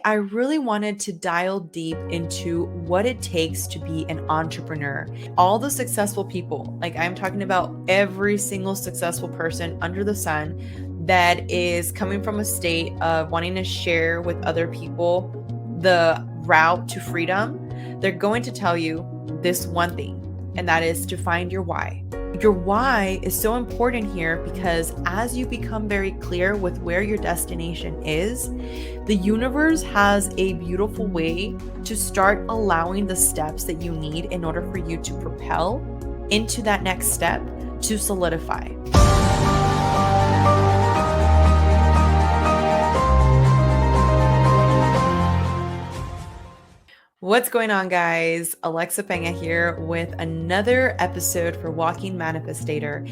I really wanted to dial deep into what it takes to be an entrepreneur. All the successful people, like I'm talking about every single successful person under the sun that is coming from a state of wanting to share with other people the route to freedom, they're going to tell you this one thing, and that is to find your why. Your why is so important here because as you become very clear with where your destination is, the universe has a beautiful way to start allowing the steps that you need in order for you to propel into that next step to solidify. What's going on, guys? Alexa Pena here with another episode for Walking Manifestator.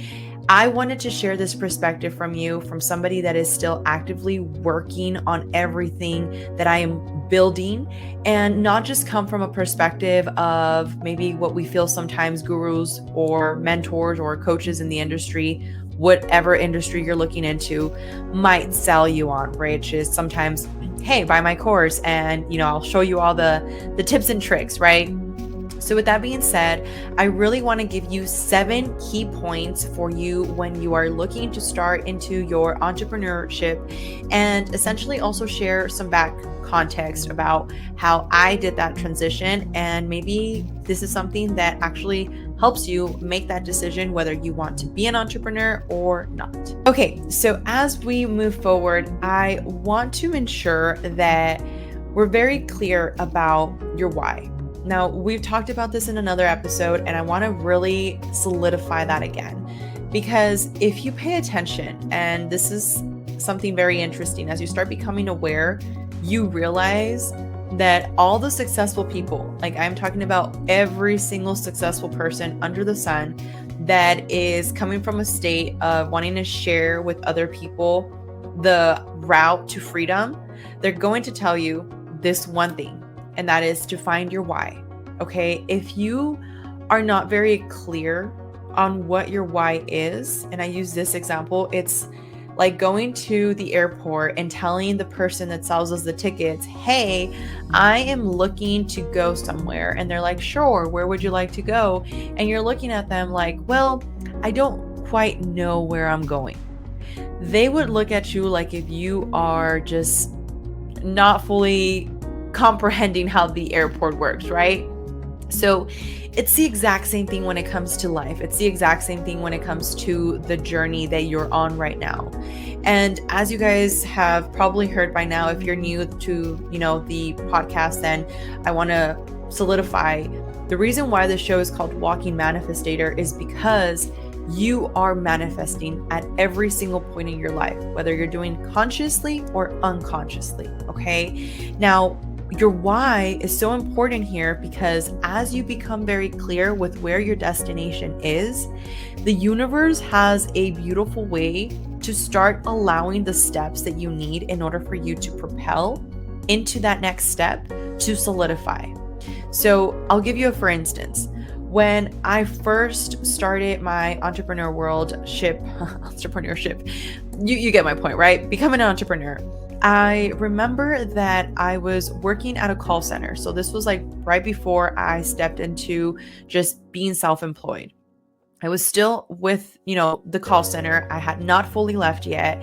I wanted to share this perspective from you, from somebody that is still actively working on everything that I am building, and not just come from a perspective of maybe what we feel sometimes gurus or mentors or coaches in the industry, whatever industry you're looking into, might sell you on, right? Which is sometimes, hey, buy my course and I'll show you all the tips and tricks, right? So with that being said, I really want to give you 7 key points for you when you are looking to start into your entrepreneurship, and essentially also share some back context about how I did that transition, and maybe this is something that actually helps you make that decision whether you want to be an entrepreneur or not. Okay, so as we move forward, I want to ensure that we're very clear about your why. Now, we've talked about this in another episode, and I want to really solidify that again, because if you pay attention, and this is something very interesting, as you start becoming aware, you realize that all the successful people, like I'm talking about every single successful person under the sun that is coming from a state of wanting to share with other people the route to freedom, they're going to tell you this one thing, and that is to find your why. Okay, if you are not very clear on what your why is, and I use this example, it's like going to the airport and telling the person that sells us the tickets, hey, I am looking to go somewhere. And they're like, sure, where would you like to go? And you're looking at them like, well, I don't quite know where I'm going. They would look at you like if you are just not fully comprehending how the airport works, right? So it's the exact same thing when it comes to life. It's the exact same thing when it comes to the journey that you're on right now. And as you guys have probably heard by now, if you're new to, the podcast, then I want to solidify the reason why the show is called Walking Manifestator is because you are manifesting at every single point in your life, whether you're doing consciously or unconsciously. Okay. Now, your why is so important here because as you become very clear with where your destination is, the universe has a beautiful way to start allowing the steps that you need in order for you to propel into that next step to solidify. So I'll give you a for instance. When I first started my entrepreneurship, you get my point, right? Becoming an entrepreneur. I remember that I was working at a call center. So this was like right before I stepped into just being self-employed. I was still with, the call center. I had not fully left yet.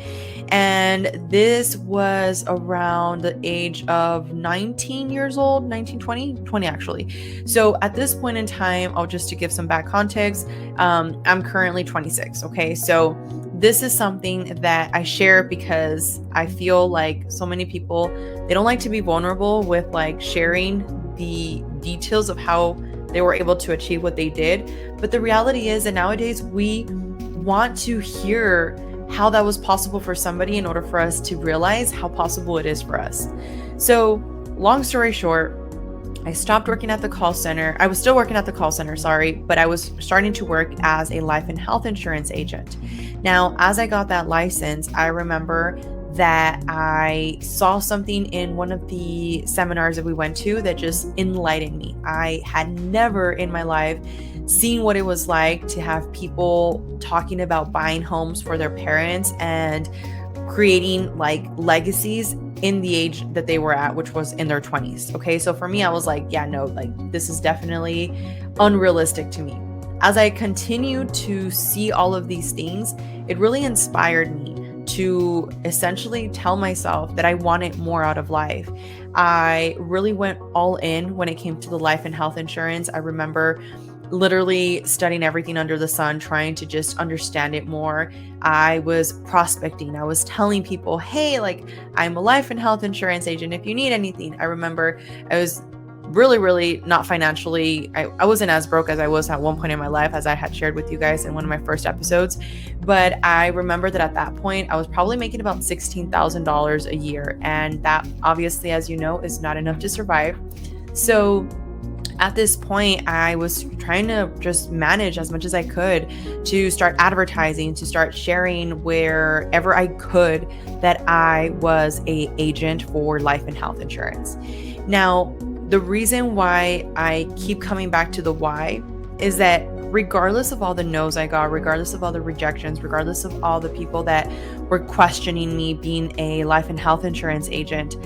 And this was around the age of 19 years old, 19, 20 actually. So at this point in time, just to give some back context, I'm currently 26. Okay. So this is something that I share because I feel like so many people, they don't like to be vulnerable with like sharing the details of how they were able to achieve what they did. But the reality is that nowadays we want to hear how that was possible for somebody in order for us to realize how possible it is for us. So long story short, I stopped working at the call center. I was still working at the call center, but I was starting to work as a life and health insurance agent. Now, as I got that license, I remember that I saw something in one of the seminars that we went to that just enlightened me. I had never in my life seen what it was like to have people talking about buying homes for their parents and creating like legacies in the age that they were at, which was in their 20s. Okay. So for me, I was like, yeah, no, like this is definitely unrealistic to me. As I continued to see all of these things, it really inspired me to essentially tell myself that I wanted more out of life. I really went all in when it came to the life and health insurance. I remember literally studying everything under the sun, trying to just understand it more. I was prospecting. I was telling people, hey, like I'm a life and health insurance agent if you need anything. I remember I was really not financially, I wasn't as broke as I was at one point in my life, as I had shared with you guys in one of my first episodes. But I remember that at that point, I was probably making about $16,000 a year. And that obviously, as you know, is not enough to survive. So at this point, I was trying to just manage as much as I could to start advertising, to start sharing wherever I could that I was an agent for life and health insurance. Now, the reason why I keep coming back to the why is that regardless of all the no's I got, regardless of all the rejections, regardless of all the people that were questioning me being a life and health insurance agent,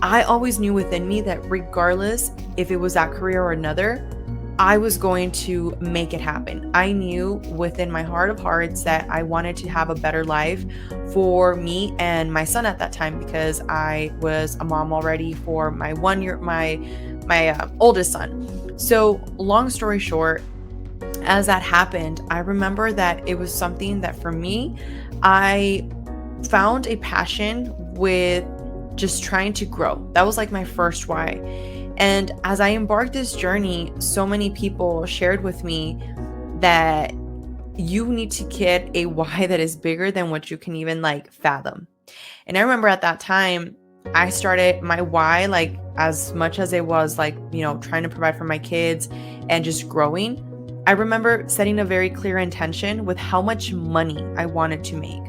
I always knew within me that regardless if it was that career or another, I was going to make it happen. I knew within my heart of hearts that I wanted to have a better life for me and my son at that time, because I was a mom already for my 1 year, my oldest son. So long story short, as that happened, I remember that it was something that for me, I found a passion with just trying to grow. That was like my first why. And as I embarked this journey, so many people shared with me that you need to get a why that is bigger than what you can even like fathom. And I remember at that time, I started my why, like as much as it was like, trying to provide for my kids and just growing. I remember setting a very clear intention with how much money I wanted to make.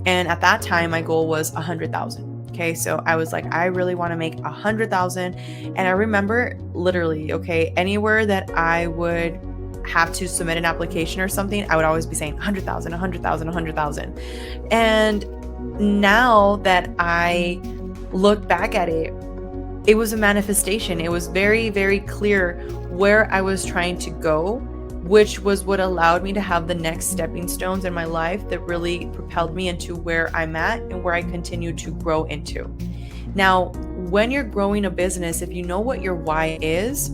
And at that time, my goal was 100,000. Okay. So I was like, I really want to make 100,000. And I remember literally, okay, anywhere that I would have to submit an application or something, I would always be saying 100,000, 100,000, 100,000. And now that I look back at it, it was a manifestation. It was very, very clear where I was trying to go, which was what allowed me to have the next stepping stones in my life that really propelled me into where I'm at and where I continue to grow into. Now, when you're growing a business, if you know what your why is,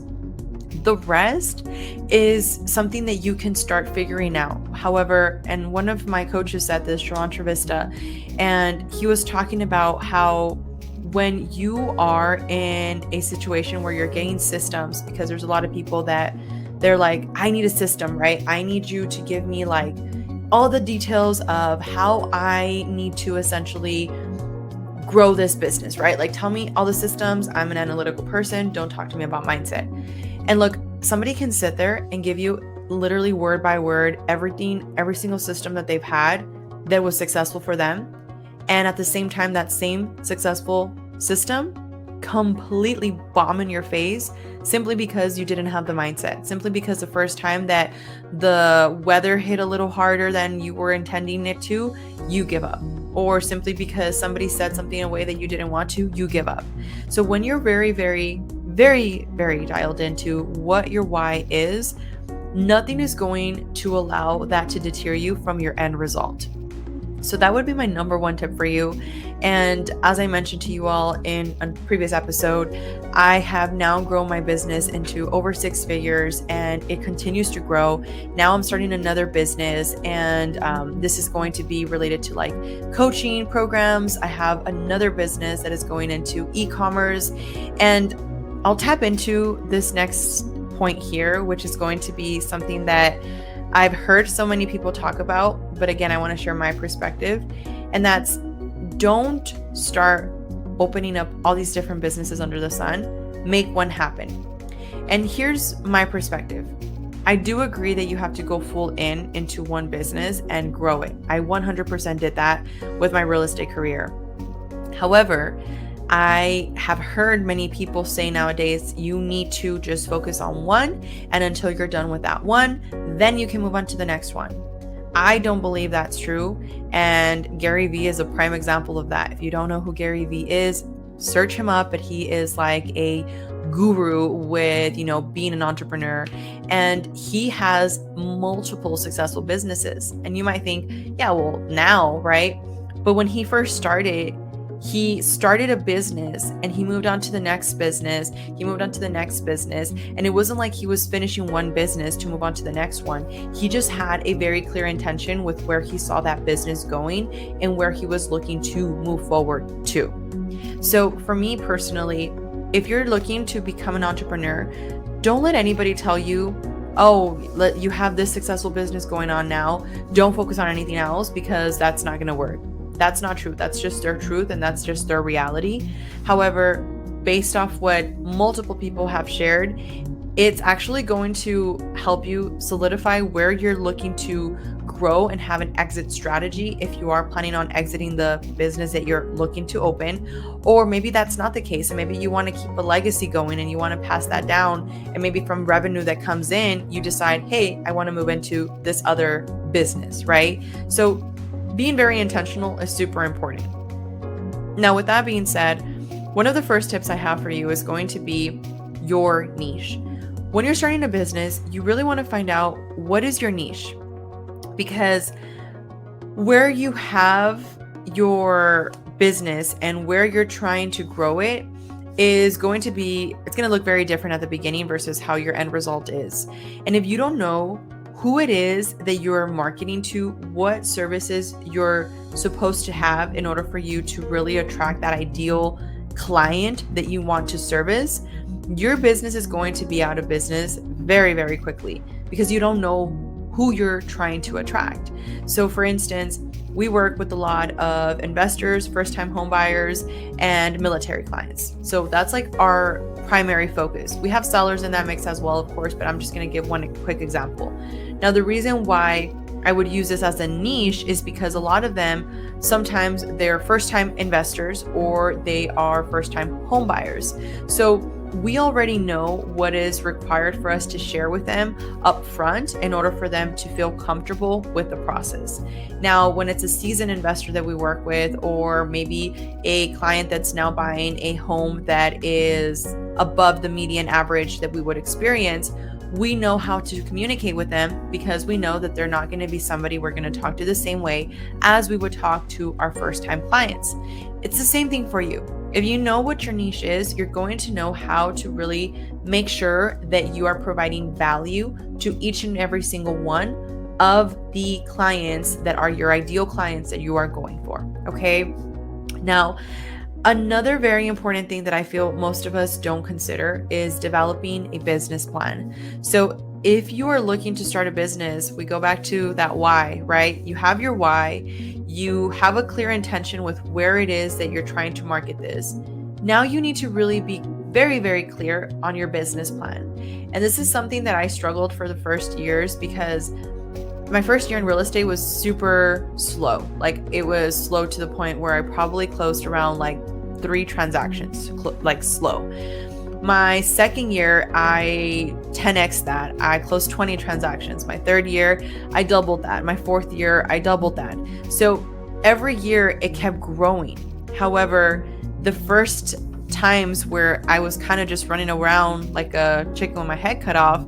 the rest is something that you can start figuring out. However, and one of my coaches said this, Entrepreneurship, and he was talking about how when you are in a situation where you're getting systems, because there's a lot of people that they're like, I need a system, right? I need you to give me like all the details of how I need to essentially grow this business, right? Like tell me all the systems. I'm an analytical person. Don't talk to me about mindset. And look, somebody can sit there and give you literally word by word, everything, every single system that they've had that was successful for them. And at the same time, that same successful system completely bomb in your face simply because you didn't have the mindset, simply because the first time that the weather hit a little harder than you were intending it to, you give up. Or simply because somebody said something in a way that you didn't want to, you give up. So when you're very, very, very, very dialed into what your why is, nothing is going to allow that to deter you from your end result. So that would be my number one tip for you. And as I mentioned to you all in a previous episode, I have now grown my business into over 6 figures and it continues to grow. Now I'm starting another business and this is going to be related to like coaching programs. I have another business that is going into e-commerce, and I'll tap into this next point here, which is going to be something that I've heard so many people talk about, but again, I want to share my perspective, and that's don't start opening up all these different businesses under the sun. Make one happen. And here's my perspective. I do agree that you have to go full into one business and grow it. I 100% did that with my real estate career. However, I have heard many people say nowadays, you need to just focus on one, and until you're done with that one, then you can move on to the next one. I don't believe that's true. And Gary Vee is a prime example of that. If you don't know who Gary Vee is, search him up, but he is like a guru with, being an entrepreneur, and he has multiple successful businesses. And you might think, yeah, well, now, right? But when he started a business and he moved on to the next business. He moved on to the next business. And it wasn't like he was finishing one business to move on to the next one. He just had a very clear intention with where he saw that business going and where he was looking to move forward to. So for me personally, if you're looking to become an entrepreneur, don't let anybody tell you, oh, you have this successful business going on now. Don't focus on anything else, because that's not going to work. That's not true. That's just their truth, and that's just their reality. However, based off what multiple people have shared, it's actually going to help you solidify where you're looking to grow and have an exit strategy if you are planning on exiting the business that you're looking to open. Or maybe that's not the case, and maybe you want to keep a legacy going and you want to pass that down, and maybe from revenue that comes in, you decide, hey, I want to move into this other business, right? So being very intentional is super important. Now, with that being said, one of the first tips I have for you is going to be your niche. When you're starting a business, you really want to find out what is your niche, because where you have your business and where you're trying to grow it is going to look very different at the beginning versus how your end result is. And if you don't know who it is that you're marketing to, what services you're supposed to have in order for you to really attract that ideal client that you want to service, your business is going to be out of business very, very quickly, because you don't know who you're trying to attract. So for instance, we work with a lot of investors, first-time home buyers, and military clients. So that's like our primary focus. We have sellers in that mix as well, of course, but I'm just going to give one quick example. Now, the reason why I would use this as a niche is because a lot of them, sometimes they're first-time investors or they are first-time home buyers. So we already know what is required for us to share with them up front in order for them to feel comfortable with the process. Now, when it's a seasoned investor that we work with, or maybe a client that's now buying a home that is above the median average that we would experience, we know how to communicate with them, because we know that they're not going to be somebody we're going to talk to the same way as we would talk to our first-time clients. It's the same thing for you. If you know what your niche is, you're going to know how to really make sure that you are providing value to each and every single one of the clients that are your ideal clients that you are going for. Okay. Now, another very important thing that I feel most of us don't consider is developing a business plan. So if you are looking to start a business, we go back to that why, right? You have your why, you have a clear intention with where it is that you're trying to market this. Now you need to really be very, very clear on your business plan. And this is something that I struggled for the first years, because my first year in real estate was super slow. Like, it was slow to the point where I probably closed around like 3 transactions, like slow. My second year, I 10x that. I closed 20 transactions. My third year, I doubled that. My fourth year, I doubled that. So every year it kept growing. However, the first times where I was kind of just running around like a chicken with my head cut off,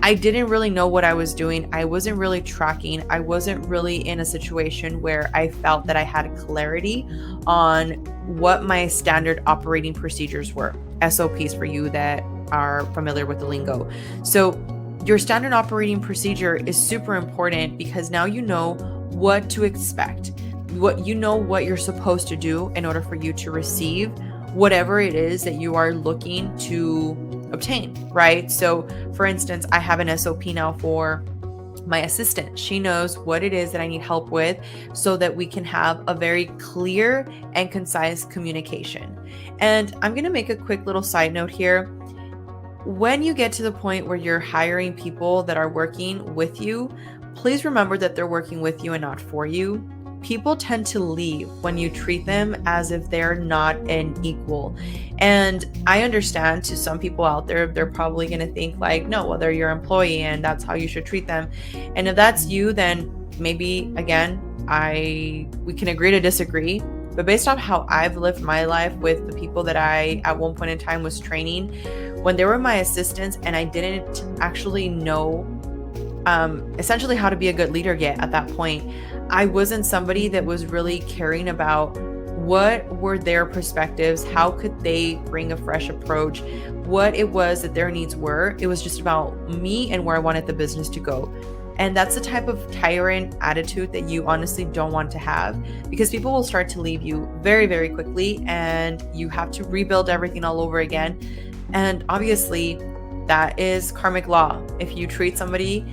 I didn't really know what I was doing. I wasn't really tracking. I wasn't really in a situation where I felt that I had clarity on what my standard operating procedures were. SOPs for you that are familiar with the lingo. So your standard operating procedure is super important, because now you know what to expect, what you're supposed to do in order for you to receive whatever it is that you are looking to obtain, right? So for instance, I have an SOP now for my assistant. She knows what it is that I need help with, so that we can have a very clear and concise communication. And I'm going to make a quick little side note here. When you get to the point where you're hiring people that are working with you, please remember that they're working with you and not for you. People tend to leave when you treat them as if they're not an equal. And I understand, to some people out there, they're probably going to think like, no, well, they're your employee and that's how you should treat them. And if that's you, then maybe, again, we can agree to disagree. but based on how I've lived my life with the people that I at one point in time was training, when they were my assistants and I didn't actually know essentially how to be a good leader yet at that point, I wasn't somebody that was really caring about what were their perspectives, how could they bring a fresh approach, what it was that their needs were. It was just about me and where I wanted the business to go. And that's the type of tyrant attitude that you honestly don't want to have, because people will start to leave you very, very quickly and you have to rebuild everything all over again. And obviously, that is karmic law. If you treat somebody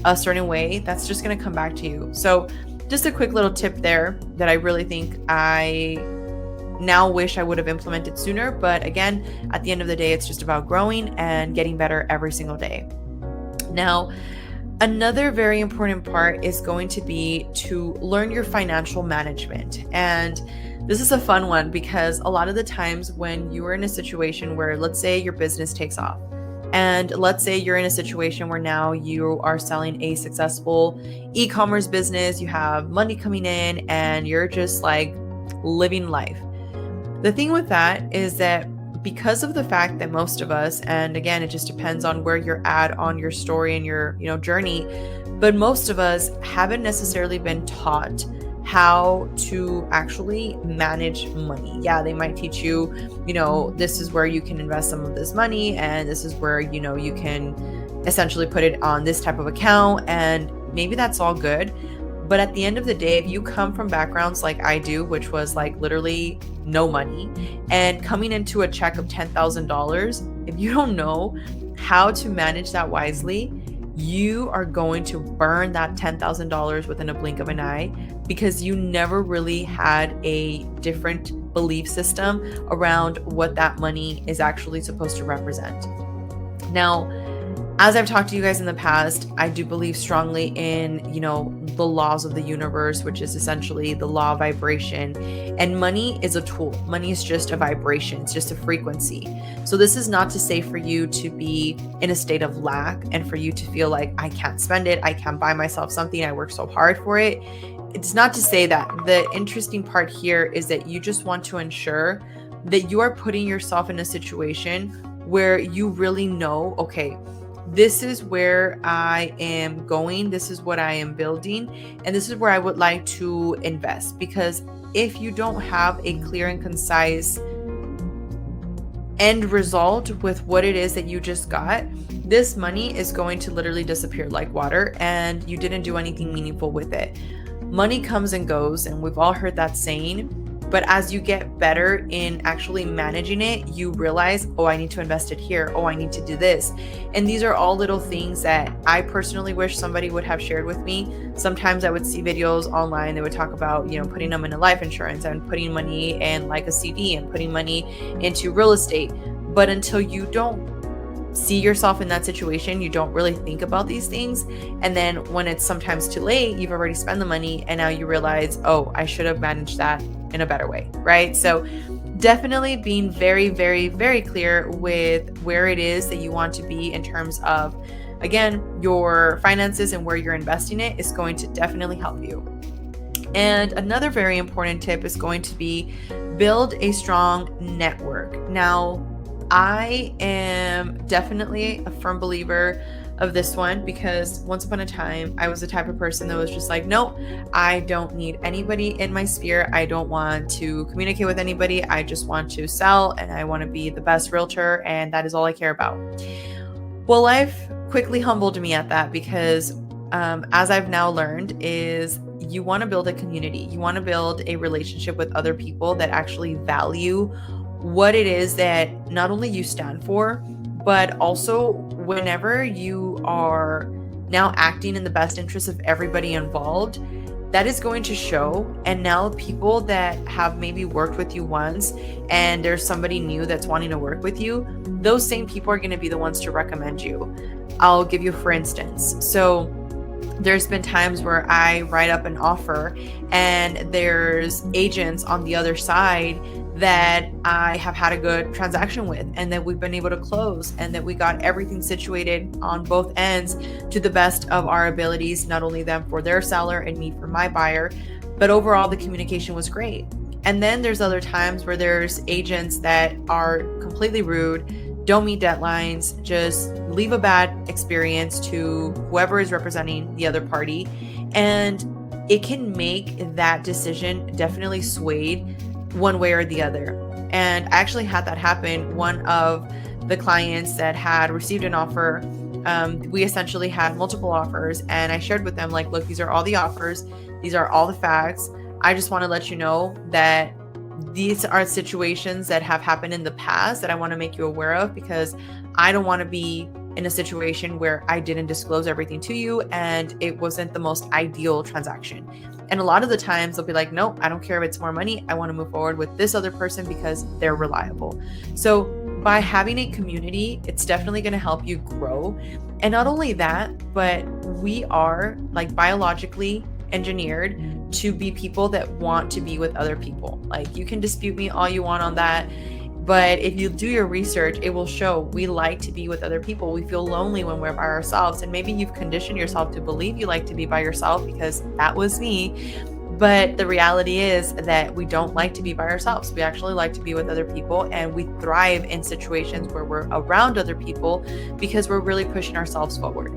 a certain way, that's just going to come back to you. So just a quick little tip there that I really think I now wish I would have implemented sooner. But again, at the end of the day, it's just about growing and getting better every single day. Now, another very important part is going to be to learn your financial management. And this is a fun one because a lot of the times when you are in a situation where, let's say your business takes off, and let's say you're in a situation where now you are selling a successful e-commerce business, you have money coming in and you're just like living life. The thing with that is that because of the fact that most of us, and again, it just depends on where you're at on your story and your, journey, but most of us haven't necessarily been taught how to actually manage money. Yeah, they might teach you, this is where you can invest some of this money, and this is where, you can essentially put it on this type of account, and maybe that's all good. But at the end of the day, if you come from backgrounds like I do, which was like literally no money, and coming into a check of $10,000, if you don't know how to manage that wisely, you are going to burn that $10,000 within a blink of an eye, because you never really had a different belief system around what that money is actually supposed to represent. Now, as I've talked to you guys in the past, I do believe strongly in, the laws of the universe, which is essentially the law of vibration. And money is a tool. Money is just a vibration. It's just a frequency. So this is not to say for you to be in a state of lack and for you to feel like I can't spend it, I can't buy myself something, I work so hard for it. It's not to say that. The interesting part here is that you just want to ensure that you are putting yourself in a situation where you really know, okay, this is where I am going, this is what I am building, and this is where I would like to invest. Because if you don't have a clear and concise end result with what it is that you just got, this money is going to literally disappear like water, and you didn't do anything meaningful with it. Money comes and goes, and we've all heard that saying. But as you get better in actually managing it, you realize, oh, I need to invest it here. Oh, I need to do this. And these are all little things that I personally wish somebody would have shared with me. Sometimes I would see videos online that would talk about, putting them into life insurance and putting money in like a CD and putting money into real estate. But until you don't see yourself in that situation, you don't really think about these things. And then when it's sometimes too late, you've already spent the money and now you realize, oh, I should have managed that in a better way, right? So definitely being very, very, very clear with where it is that you want to be in terms of, again, your finances and where you're investing it is going to definitely help you. And another very important tip is going to be build a strong network. Now, I am definitely a firm believer of this one, because once upon a time, I was the type of person that was just like, nope, I don't need anybody in my sphere. I don't want to communicate with anybody. I just want to sell and I want to be the best realtor, and that is all I care about. Well, life quickly humbled me at that, because as I've now learned, is you want to build a community. You want to build a relationship with other people that actually value what it is that not only you stand for, but also whenever you are now acting in the best interest of everybody involved, that is going to show. And now people that have maybe worked with you once and there's somebody new that's wanting to work with you, those same people are going to be the ones to recommend you. I'll give you for instance. So there's been times where I write up an offer and there's agents on the other side that I have had a good transaction with, and that we've been able to close, and that we got everything situated on both ends to the best of our abilities, not only them for their seller and me for my buyer, but overall the communication was great. And then there's other times where there's agents that are completely rude, don't meet deadlines, just leave a bad experience to whoever is representing the other party. And it can make that decision definitely swayed one way or the other. And I actually had that happen. One of the clients that had received an offer, we essentially had multiple offers, and I shared with them, like, look, these are all the offers. These are all the facts. I just want to let you know that these are situations that have happened in the past that I want to make you aware of, because I don't want to be in a situation where I didn't disclose everything to you and it wasn't the most ideal transaction. And a lot of the times they'll be like, no, I don't care if it's more money. I want to move forward with this other person because they're reliable. So by having a community, it's definitely going to help you grow. And not only that, but we are like biologically engineered to be people that want to be with other people. Like, you can dispute me all you want on that, but if you do your research, it will show we like to be with other people. We feel lonely when we're by ourselves. And maybe you've conditioned yourself to believe you like to be by yourself, because that was me. But the reality is that we don't like to be by ourselves. We actually like to be with other people, and we thrive in situations where we're around other people because we're really pushing ourselves forward.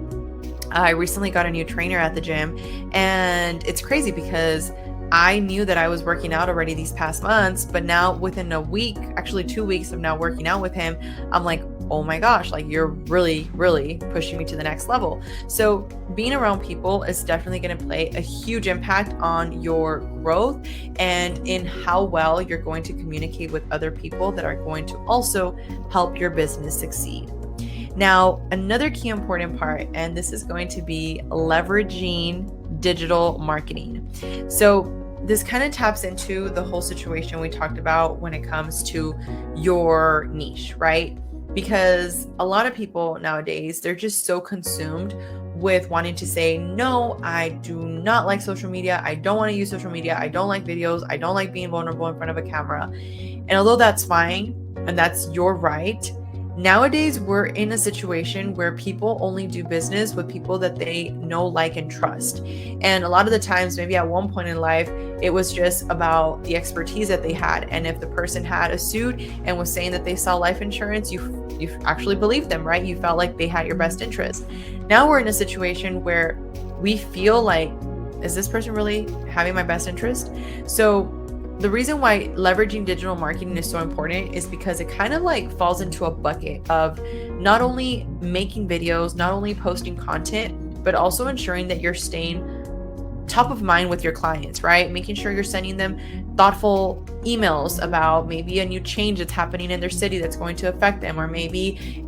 I recently got a new trainer at the gym, and it's crazy because I knew that I was working out already these past months, but now within a week, actually 2 weeks of now working out with him, I'm like, oh my gosh, like, you're really, really pushing me to the next level. So being around people is definitely going to play a huge impact on your growth and in how well you're going to communicate with other people that are going to also help your business succeed. Now, another key important part, and this is going to be leveraging digital marketing. So this kind of taps into the whole situation we talked about when it comes to your niche, right? Because a lot of people nowadays, they're just so consumed with wanting to say, no, I do not like social media. I don't want to use social media. I don't like videos. I don't like being vulnerable in front of a camera. And although that's fine, and that's your right, nowadays, we're in a situation where people only do business with people that they know, like, and trust. And a lot of the times, maybe at one point in life, it was just about the expertise that they had. And if the person had a suit and was saying that they sell life insurance, you actually believed them, right? You felt like they had your best interest. Now we're in a situation where we feel like, is this person really having my best interest? So the reason why leveraging digital marketing is so important is because it kind of like falls into a bucket of not only making videos, not only posting content, but also ensuring that you're staying top of mind with your clients, right? Making sure you're sending them thoughtful emails about maybe a new change that's happening in their city that's going to affect them, or maybe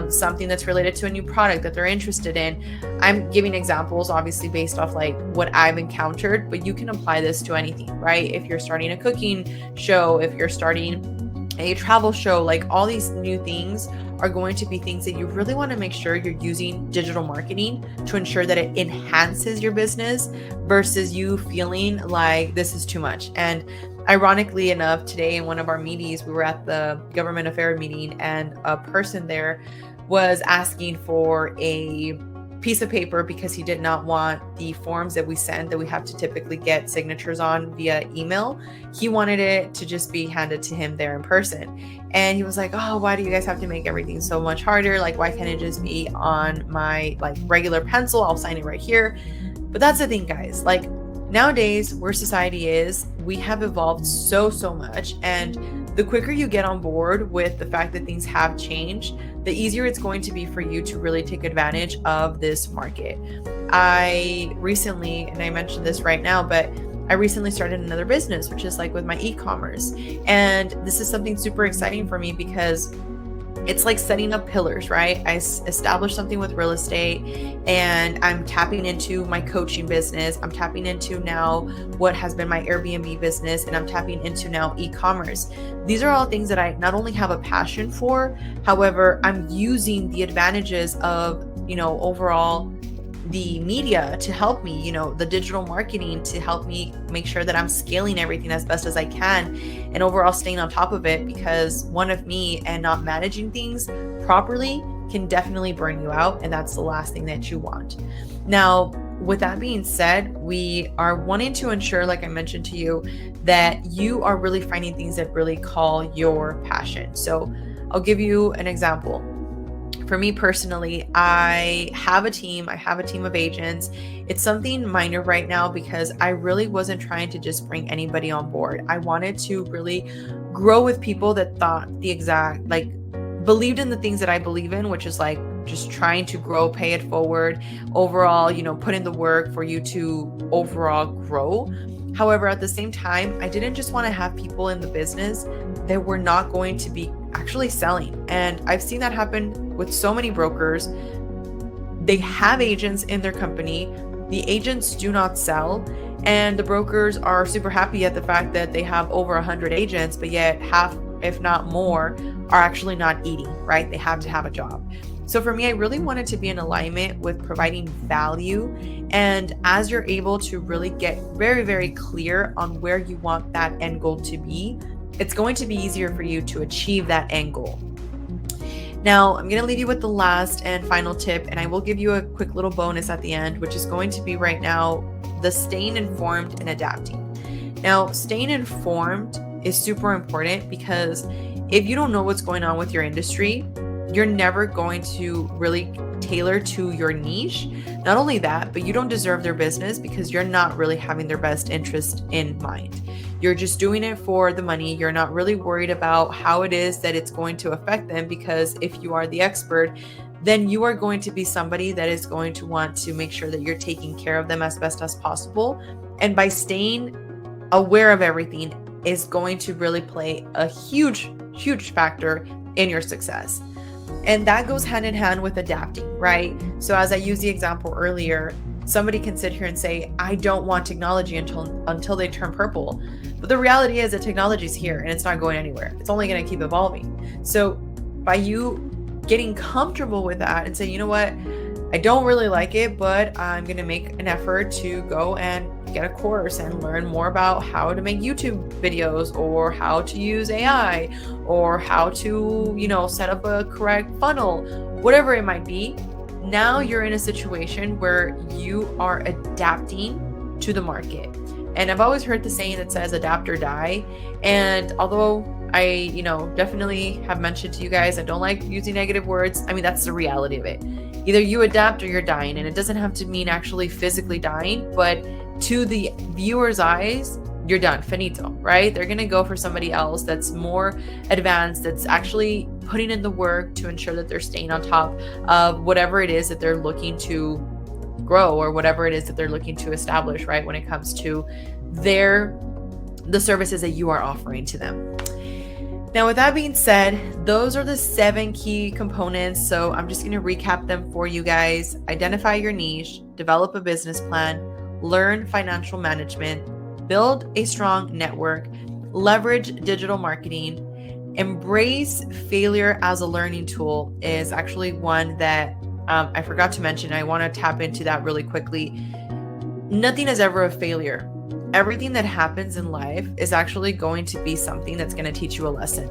something that's related to a new product that they're interested in. I'm giving examples, obviously, based off like what I've encountered, but you can apply this to anything, right? If you're starting a cooking show, if you're starting a travel show, like, all these new things are going to be things that you really want to make sure you're using digital marketing to ensure that it enhances your business versus you feeling like this is too much. And ironically enough, today in one of our meetings, we were at the government affairs meeting, and a person there was asking for a piece of paper because he did not want the forms that we send that we have to typically get signatures on via email. He wanted it to just be handed to him there in person. And he was like, oh, why do you guys have to make everything so much harder? Like, why can't it just be on my like regular pencil? I'll sign it right here. But that's the thing, guys. Like, nowadays, where society is, we have evolved so much. And the quicker you get on board with the fact that things have changed, the easier it's going to be for you to really take advantage of this market. I recently, and I mentioned this right now, but I recently started another business, which is like with my e-commerce. And this is something super exciting for me because it's like setting up pillars, right? I established something with real estate, and I'm tapping into my coaching business. I'm tapping into now what has been my Airbnb business, and I'm tapping into now e-commerce. These are all things that I not only have a passion for, however, I'm using the advantages of, overall the media to help me, the digital marketing to help me make sure that I'm scaling everything as best as I can and overall staying on top of it, because one of me and not managing things properly can definitely burn you out. And that's the last thing that you want. Now, with that being said, we are wanting to ensure, like I mentioned to you, that you are really finding things that really call your passion. So I'll give you an example. For me personally, I have a team of agents. It's something minor right now because I really wasn't trying to just bring anybody on board. I wanted to really grow with people that believed in the things that I believe in, which is like just trying to grow, pay it forward, overall, put in the work for you to overall grow. However, at the same time, I didn't just want to have people in the business that were not going to be actually selling. And I've seen that happen with so many brokers. They have agents in their company. The agents do not sell. And the brokers are super happy at the fact that they have over 100 agents, but yet half, if not more, are actually not eating, right? They have to have a job. So for me, I really wanted to be in alignment with providing value. And as you're able to really get very, very clear on where you want that end goal to be, it's going to be easier for you to achieve that end goal. Now, I'm going to leave you with the last and final tip, and I will give you a quick little bonus at the end, which is going to be right now the staying informed and adapting. Now, staying informed is super important because if you don't know what's going on with your industry, you're never going to really tailor to your niche. Not only that, but you don't deserve their business because you're not really having their best interest in mind. You're just doing it for the money. You're not really worried about how it is that it's going to affect them, because if you are the expert, then you are going to be somebody that is going to want to make sure that you're taking care of them as best as possible. And by staying aware of everything is going to really play a huge, huge factor in your success. And that goes hand in hand with adapting, right? So as I used the example earlier, somebody can sit here and say, I don't want technology until they turn purple. But the reality is that technology is here and it's not going anywhere. It's only going to keep evolving. So by you getting comfortable with that and saying, you know what, I don't really like it, but I'm going to make an effort to go and get a course and learn more about how to make YouTube videos, or how to use AI, or how to, set up a correct funnel, whatever it might be. Now you're in a situation where you are adapting to the market. And I've always heard the saying that says adapt or die. And although I, definitely have mentioned to you guys, I don't like using negative words. I mean, that's the reality of it. Either you adapt or you're dying. And it doesn't have to mean actually physically dying, but to the viewer's eyes, you're done, finito, right? They're going to go for somebody else that's more advanced, that's actually putting in the work to ensure that they're staying on top of whatever it is that they're looking to grow, or whatever it is that they're looking to establish, right? When it comes to the services that you are offering to them. Now, with that being said, those are the 7 key components. So I'm just going to recap them for you guys. Identify your niche, develop a business plan, learn financial management, build a strong network, leverage digital marketing, embrace failure as a learning tool is actually one that I forgot to mention. I want to tap into that really quickly. Nothing is ever a failure. Everything that happens in life is actually going to be something that's going to teach you a lesson.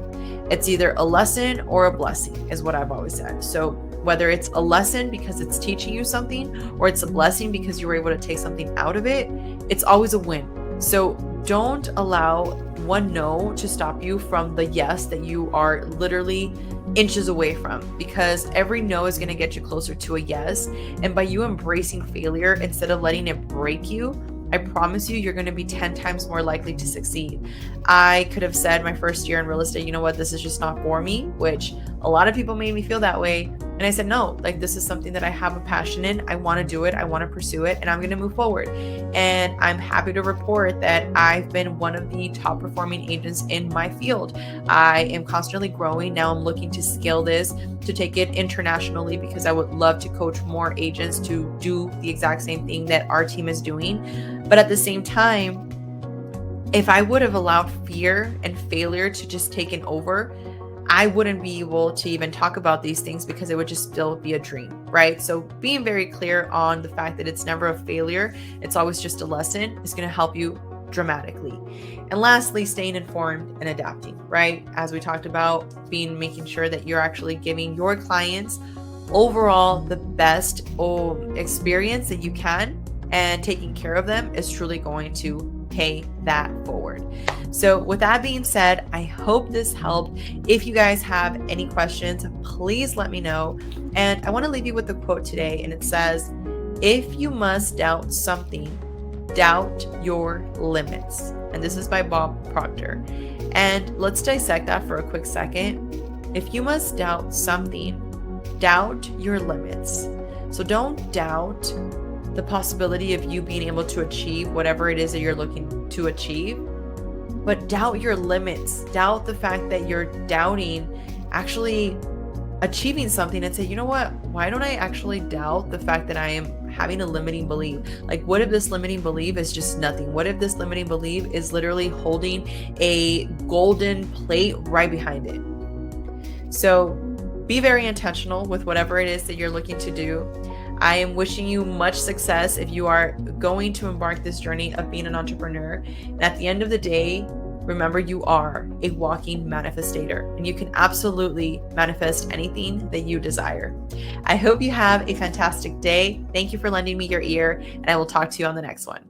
It's either a lesson or a blessing, is what I've always said. So whether it's a lesson because it's teaching you something, or it's a blessing because you were able to take something out of it, it's always a win. So don't allow one no to stop you from the yes that you are literally inches away from, because every no is going to get you closer to a yes. And by you embracing failure instead of letting it break you, I promise you, you're going to be 10 times more likely to succeed. I could have said my first year in real estate, you know what, this is just not for me, which a lot of people made me feel that way. And I said, no, this is something that I have a passion in. I want to do it. I want to pursue it, and I'm going to move forward. And I'm happy to report that I've been one of the top performing agents in my field. I am constantly growing. Now I'm looking to scale this, to take it internationally, because I would love to coach more agents to do the exact same thing that our team is doing. But at the same time, if I would have allowed fear and failure to just take it over, I wouldn't be able to even talk about these things, because it would just still be a dream, right? So being very clear on the fact that it's never a failure, it's always just a lesson, is going to help you dramatically. And lastly, staying informed and adapting, right? As we talked about, making sure that you're actually giving your clients overall the best experience that you can, and taking care of them is truly going to pay that forward. So with that being said, I hope this helped. If you guys have any questions, please let me know. And I want to leave you with a quote today, and it says, "If you must doubt something, doubt your limits." And this is by Bob Proctor. And let's dissect that for a quick second. If you must doubt something, doubt your limits. So don't doubt the possibility of you being able to achieve whatever it is that you're looking to achieve, but doubt your limits. Doubt the fact that you're doubting actually achieving something, and say, you know what? Why don't I actually doubt the fact that I am having a limiting belief? Like, what if this limiting belief is just nothing? What if this limiting belief is literally holding a golden plate right behind it? So be very intentional with whatever it is that you're looking to do. I am wishing you much success if you are going to embark this journey of being an entrepreneur. And at the end of the day, remember, you are a walking manifestator, and you can absolutely manifest anything that you desire. I hope you have a fantastic day. Thank you for lending me your ear, and I will talk to you on the next one.